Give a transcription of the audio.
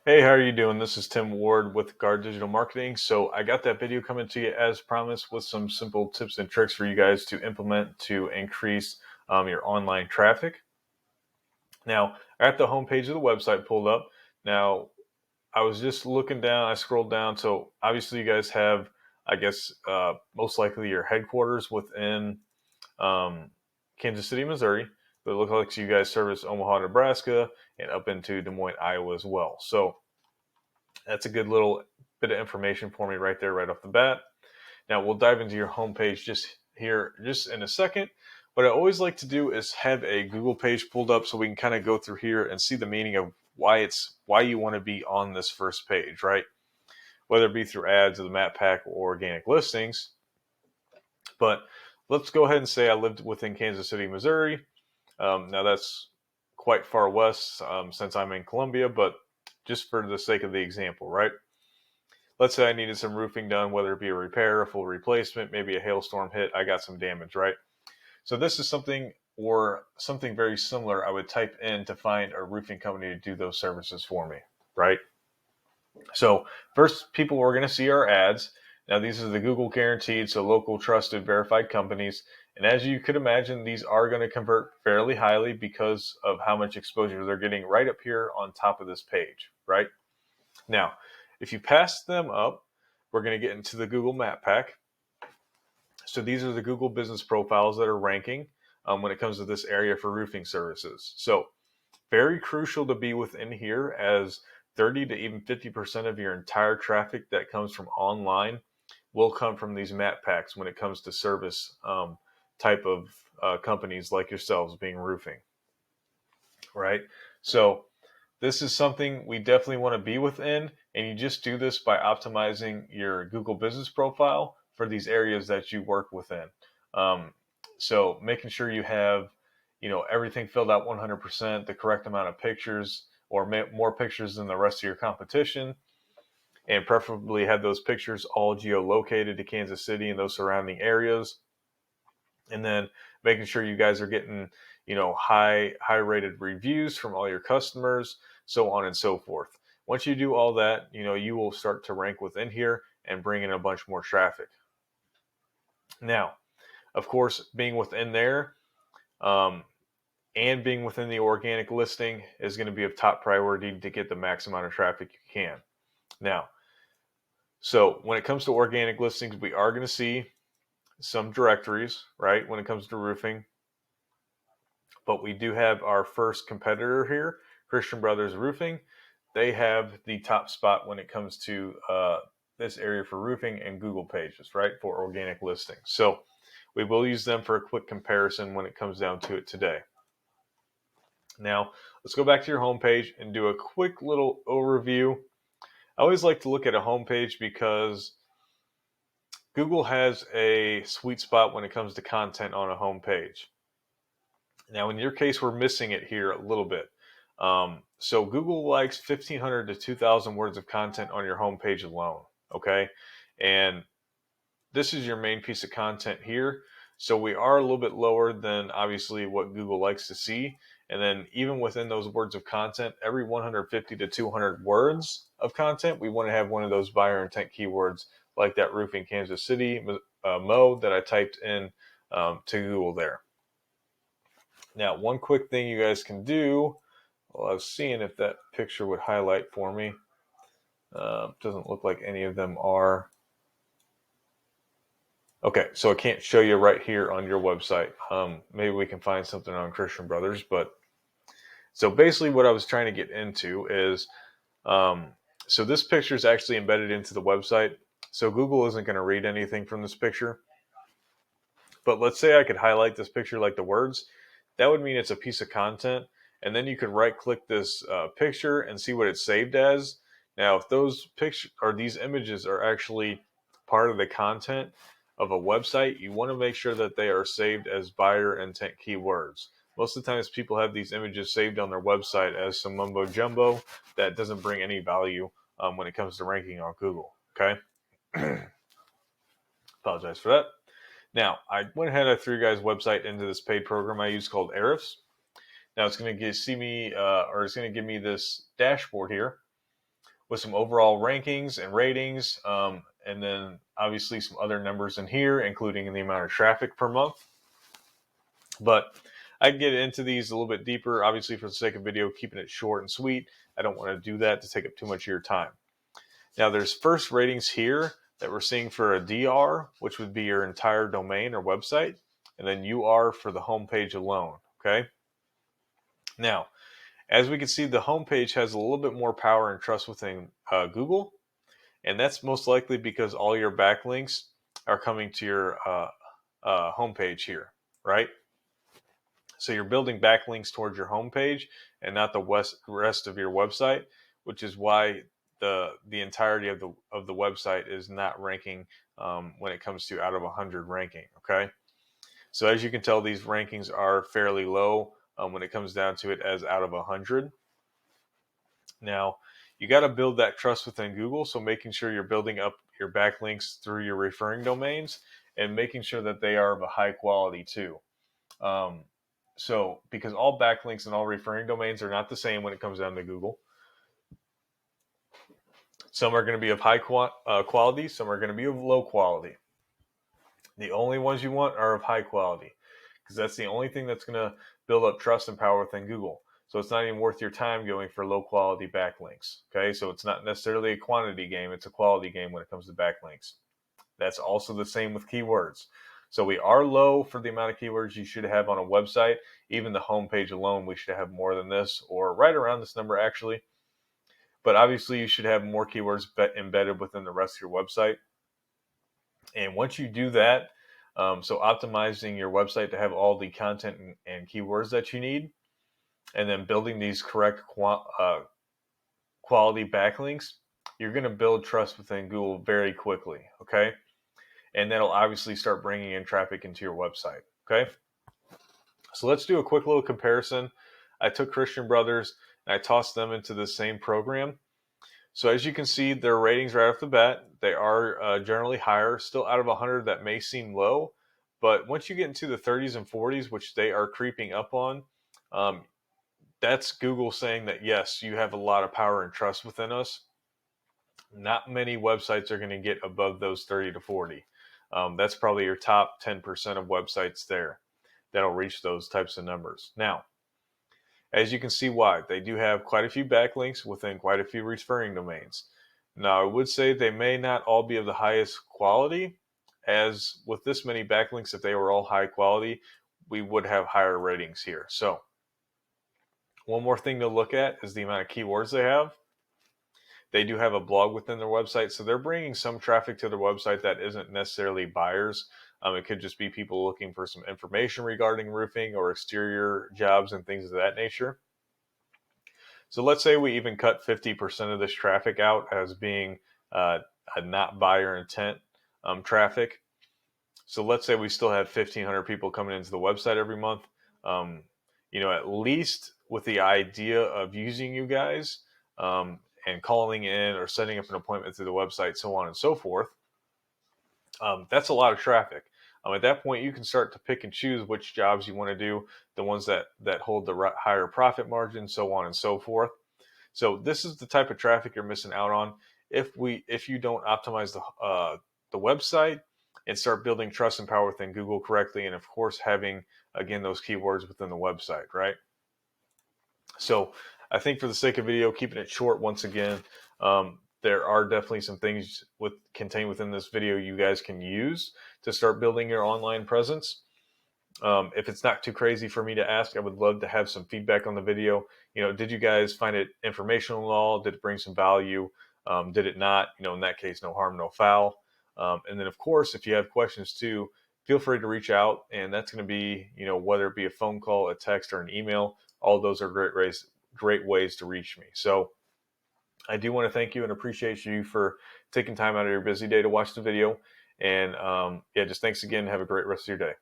Hey, how are you doing? This is Tim Ward with Guard Digital Marketing. So I got that video coming to you as promised with some simple tips and tricks for you guys to implement to increase your online traffic. Now, I got the homepage of the website pulled up. Now, I was just looking down, I scrolled down. So obviously you guys have, I guess, most likely your headquarters within um, Kansas City, Missouri. But it looks like you guys service Omaha, Nebraska, and up into Des Moines, Iowa as well. So that's a good little bit of information for me right there, right off the bat. Now we'll dive into your homepage just in a second. What I always like to do is have a Google page pulled up so we can kind of go through here and see the meaning of why you want to be on this first page, right? Whether it be through ads or the map pack or organic listings. But let's go ahead and say I lived within Kansas City, Missouri. Now that's quite far west since I'm in Columbia, but just for the sake of the example, right? Let's say I needed some roofing done, whether it be a repair, a full replacement, maybe a hailstorm hit, I got some damage, right? So this is something or something very similar I would type in to find a roofing company to do those services for me, right? So first, people are going to see our ads. Now these are the Google guaranteed, so local, trusted, verified companies. And as you could imagine, these are going to convert fairly highly because of how much exposure they're getting right up here on top of this page, right? Now, if you pass them up, we're going to get into the Google Map Pack. So these are the Google business profiles that are ranking when it comes to this area for roofing services. So very crucial to be within here, as 30 to even 50% of your entire traffic that comes from online will come from these map packs when it comes to service type of companies like yourselves being roofing, right? So this is something we definitely want to be within, and you just do this by optimizing your Google business profile for these areas that you work within. Um, so making sure you have, everything filled out 100%, the correct amount of pictures, or more pictures than the rest of your competition, and preferably have those pictures all geolocated to Kansas City and those surrounding areas. And then making sure you guys are getting, high rated reviews from all your customers, so on and so forth. Once you do all that, you will start to rank within here and bring in a bunch more traffic. Now, of course, being within there um, and being within the organic listing is going to be of top priority to get the max amount of traffic you can. Now, so when it comes to organic listings, we are going to see some directories, right, when it comes to roofing. But we do have our first competitor here, Christian Brothers Roofing. They have the top spot when it comes to this area for roofing and Google pages, right, for organic listings. So we will use them for a quick comparison when it comes down to it today. Now, let's go back to your homepage and do a quick little overview. I always like to look at a homepage because Google has a sweet spot when it comes to content on a homepage. Now, in your case, we're missing it here a little bit. So Google likes 1,500 to 2,000 words of content on your homepage alone, okay? And this is your main piece of content here. So we are a little bit lower than obviously what Google likes to see. And then even within those words of content, every 150 to 200 words of content, we want to have one of those buyer intent keywords like that roofing Kansas City Mo that I typed in to Google there. Now, one quick thing you guys can do, well, I was seeing if that picture would highlight for me. Doesn't look like any of them are. Okay, so I can't show you right here on your website. Maybe we can find something on Christian Brothers. But so basically what I was trying to get into is, so this picture is actually embedded into the website. So Google isn't going to read anything from this picture. But let's say I could highlight this picture like the words. That would mean it's a piece of content. And then you could right click this picture and see what it's saved as. Now, if those pictures or these images are actually part of the content of a website, you want to make sure that they are saved as buyer intent keywords. Most of the times people have these images saved on their website as some mumbo jumbo that doesn't bring any value when it comes to ranking on Google. Okay. Apologize for that. Now, I went ahead and threw you guys' website into this paid program I use called Ahrefs. Now it's going to give me this dashboard here. with some overall rankings and ratings, and then obviously some other numbers in here, including the amount of traffic per month. But I can get into these a little bit deeper, obviously for the sake of video, keeping it short and sweet. I don't want to do that to take up too much of your time. Now there's first ratings here that we're seeing for a DR, which would be your entire domain or website, and then UR for the homepage alone, okay? Now, as we can see, the homepage has a little bit more power and trust within Google, and that's most likely because all your backlinks are coming to your homepage here, right? So you're building backlinks towards your homepage and not the rest of your website, which is why the entirety of the website is not ranking when it comes to out of 100 ranking. Okay, so as you can tell, these rankings are fairly low when it comes down to it as out of 100. Now you got to build that trust within Google, so making sure you're building up your backlinks through your referring domains and making sure that they are of a high quality too. So because all backlinks and all referring domains are not the same when it comes down to Google. Some are going to be of high quality, some are going to be of low quality. The only ones you want are of high quality because that's the only thing that's going to build up trust and power within Google. So it's not even worth your time going for low quality backlinks. Okay, so it's not necessarily a quantity game, it's a quality game when it comes to backlinks. That's also the same with keywords. So we are low for the amount of keywords you should have on a website. Even the homepage alone, we should have more than this, or right around this number actually. But obviously you should have more keywords embedded within the rest of your website. And once you do that, so optimizing your website to have all the content and keywords that you need, and then building these correct quality backlinks, you're going to build trust within Google very quickly, okay? And that'll obviously start bringing in traffic into your website, okay? So let's do a quick little comparison. I took Christian Brothers and I tossed them into the same program. So as you can see, their ratings right off the bat, they are generally higher. Still out of 100, that may seem low, but once you get into the 30s and 40s, which they are creeping up on, that's Google saying that, yes, you have a lot of power and trust within us. Not many websites are going to get above those 30 to 40. That's probably your top 10% of websites there that'll reach those types of numbers. Now, as you can see why, they do have quite a few backlinks within quite a few referring domains. Now, I would say they may not all be of the highest quality, as with this many backlinks, if they were all high quality, we would have higher ratings here. So, one more thing to look at is the amount of keywords they have. They do have a blog within their website, so they're bringing some traffic to their website that isn't necessarily buyers. It could just be people looking for some information regarding roofing or exterior jobs and things of that nature. So let's say we even cut 50% of this traffic out as being a not buyer intent traffic. So let's say we still have 1,500 people coming into the website every month. At least with the idea of using you guys and calling in or setting up an appointment through the website, so on and so forth. That's a lot of traffic. At that point, you can start to pick and choose which jobs you want to do, the ones that hold the higher profit margin, so on and so forth. So this is the type of traffic you're missing out on if you don't optimize the website and start building trust and power within Google correctly, and of course having again those keywords within the website, right? So I think for the sake of video, keeping it short once again, there are definitely some things contained within this video you guys can use to start building your online presence. If it's not too crazy for me to ask, I would love to have some feedback on the video. Did you guys find it informational at all? Did it bring some value? Did it not? In that case, no harm, no foul. And then, of course, if you have questions too, feel free to reach out. And that's going to be, whether it be a phone call, a text, or an email. All those are great ways to reach me. So I do want to thank you and appreciate you for taking time out of your busy day to watch the video. And just thanks again. Have a great rest of your day.